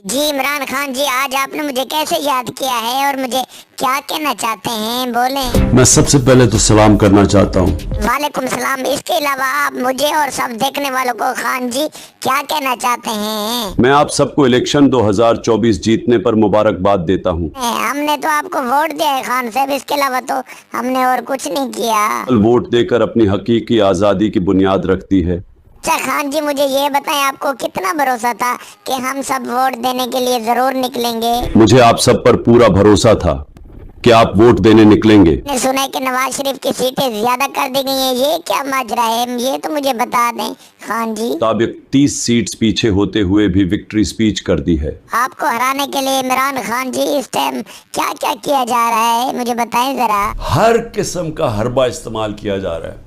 जी इमरान खान जी, आज आपने मुझे कैसे याद किया है और मुझे क्या कहना चाहते हैं, बोलें। मैं सबसे पहले तो सलाम करना चाहता हूँ। वालेकुम सलाम। इसके अलावा आप मुझे और सब देखने वालों को खान जी क्या कहना चाहते हैं? मैं आप सबको इलेक्शन 2024 जीतने पर मुबारकबाद देता हूँ। हमने तो आपको वोट दिया है खान साहब, इसके अलावा तो हमने और कुछ नहीं किया। वोट देकर अपनी हकीकी आज़ादी की बुनियाद रखती है। अच्छा खान जी, मुझे ये बताएं, आपको कितना भरोसा था कि हम सब वोट देने के लिए जरूर निकलेंगे? मुझे आप सब पर पूरा भरोसा था कि आप वोट देने निकलेंगे। मैंने सुना है कि नवाज शरीफ की सीटें ज्यादा कर दी गई हैं, ये क्या माजरा है, ये तो मुझे बता दें खान जी। मुताबिक 30 सीट्स पीछे होते हुए भी विक्ट्री स्पीच कर दी है। आपको हराने के लिए इमरान खान जी इस टाइम क्या क्या किया जा रहा है, मुझे बताएं जरा। हर किस्म का हरबा इस्तेमाल किया जा रहा है।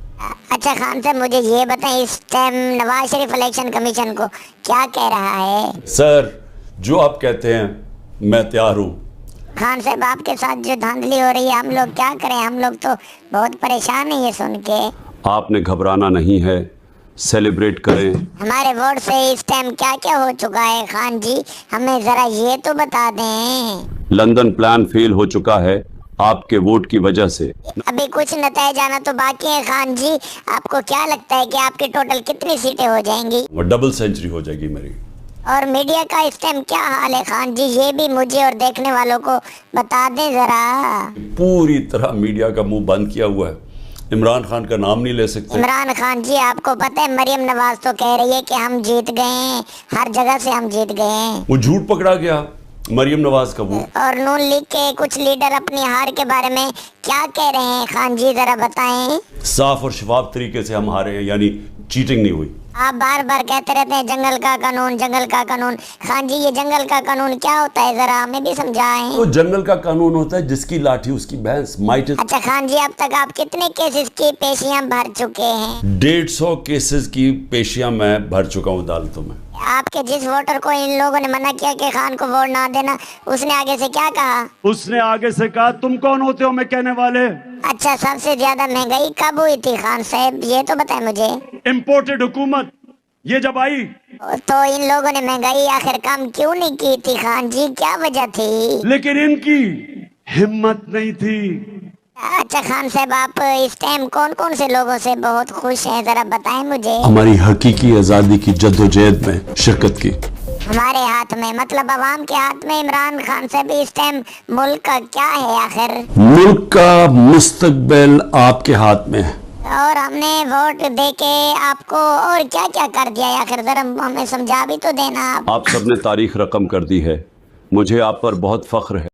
अच्छा खान साहब, मुझे ये बताएं, इस time Nawaz Sharif election commission को क्या कह रहा है? सर, जो आप कहते हैं मैं तैयार हूँ। खान साहब, आपके साथ जो धांधली हो रही है, हम लोग क्या करें, हम लोग तो बहुत परेशान हैं ये सुन के। आपने घबराना नहीं है, सेलिब्रेट करें। हमारे वोट से इस टाइम क्या क्या हो चुका है खान जी, हमें जरा ये तो बता दें। लंदन प्लान फेल हो चुका है आपके वोट की वजह से। अभी कुछ नतीजा आना तो बाकी है खान जी। आपको क्या लगता है कि आपकी टोटल कितनी सीटें हो जाएंगी? वो डबल सेंचुरी हो जाएगी मेरी। और मीडिया का इस टाइम क्या हाल है खान जी, ये भी मुझे और देखने वालों को बता दें जरा। पूरी तरह मीडिया का मुंह बंद किया हुआ है, इमरान खान का नाम नहीं ले सकते। इमरान खान जी, आपको पता है मरियम नवाज तो कह रही है कि हम जीत गए हैं, हर जगह से हम जीत गए हैं। वो झूठ पकड़ा गया मरियम नवाज का। वो और नून लीग के कुछ लीडर अपनी हार के बारे में क्या कह रहे हैं खान जी, जरा बताएं। साफ और शफाफ तरीके से हम हारे हैं, यानी चीटिंग नहीं हुई। आप बार बार कहते रहते हैं जंगल का कानून, जंगल का कानून। खान जी, ये जंगल का कानून क्या होता है, जरा हमें भी समझाएं। तो जंगल का कानून होता है जिसकी लाठी उसकी भैंस। माइट। अच्छा खान जी, अब तक आप कितने केसेस की पेशियां भर चुके हैं? 150 केसेस की पेशियां मैं भर चुका हूँ अदालतों में। आपके जिस वोटर को इन लोगों ने मना किया कि खान को वोट ना देना, उसने आगे से क्या कहा? उसने आगे से कहा तुम कौन होते हो मैं कहने वाले। अच्छा, सबसे ज्यादा महंगाई कब हुई थी खान साहब, ये तो बताएं मुझे। इम्पोर्टेड हुकूमत ये जब आई तो इन लोगों ने महंगाई आखिर कम क्यों नहीं की थी खान जी, क्या वजह थी? लेकिन इनकी हिम्मत नहीं थी। अच्छा खान साहब, आप इस टाइम कौन कौन से लोगों से बहुत खुश हैं, जरा बताएं मुझे। हमारी हकीकी आज़ादी की जद्दोजहद में शिरकत की। हमारे हाथ में मतलब आवाम के हाथ में। इमरान खान साहब, इस टाइम मुल्क का क्या है आखिर? मुल्क का मुस्तकबिल आपके हाथ में है। और हमने वोट देके आपको और क्या क्या कर दिया है आखिर, जरा हमें समझा भी तो देना आप। आप सबने तारीख रकम कर दी है, मुझे आप पर बहुत फख्र है।